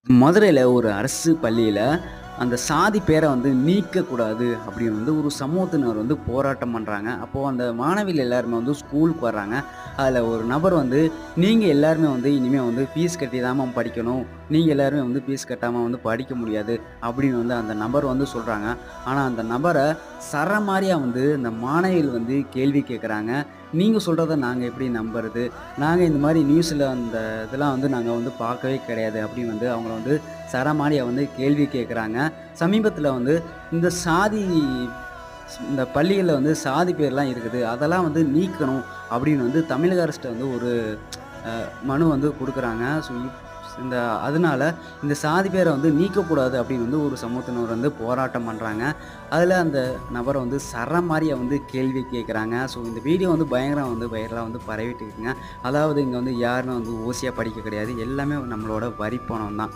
மதுரையில ஒரு அரசு பள்ளியில, அந்த சாதி பேர வந்து நீக்கக்கூடாது அப்படின்னு வந்து ஒரு சமூகத்தினர் வந்து போராட்டம் பண்றாங்க. அப்போ அந்த மாணவிகள் எல்லாருமே வந்து ஸ்கூலுக்கு வர்றாங்க. அதில ஒரு நபர் வந்து, "நீங்க எல்லாருமே வந்து இனிமே வந்து ஃபீஸ் கட்டி தாம்மா படிக்கணும். நீங்க எல்லாருமே வந்து ஃபீஸ் கட்டாம வந்து படிக்க முடியாது." அப்படின்னு வந்து அந்த நபர் வந்து சொல்றாங்க. ஆனா அந்த நபர சரமாரியா வந்து இந்த மாணவிகள் வந்து கேள்வி கேட்குறாங்க. "நீங்க சொல்றத நாங்க எப்படி நம்புறது? நாங்க இந்த மாரி நியூஸ்ல அந்த இதெல்லாம் வந்து நாங்க வந்து பார்க்கவே கிடையாது." அப்படின்னு வந்து அவங்கள வந்து சரமாரியா வந்து கேள்வி கேட்குறாங்க. சமீபத்தில வந்து இந்த சாதி இந்த பள்ளிகள்ல வந்து சாதி பேர்லாம் இருக்குது. அதெல்லாம் வந்து நீக்கணும் அப்படின்னு வந்து தமிழக அரசுட்ட வந்து ஒரு மனு வந்து குடுக்குறாங்க. ஸோ இந்த அதனால இந்த சாதி பேர வந்து நீக்கக்கூடாது அப்படின்னு வந்து ஒரு சமூகத்தினர் வந்து போராட்டம் பண்றாங்க. அதில அந்த நபர வந்து சரமாரியா வந்து கேள்வி கேட்குறாங்க. ஸோ இந்த வீடியோ வந்து பயங்கரம் வந்து வைரலா வந்து பரவிட்டு இருக்குங்க. அதாவது இங்க வந்து யாருமே வந்து ஓசியா படிக்க கிடையாது. எல்லாமே நம்மளோட வரி பணம் தான்.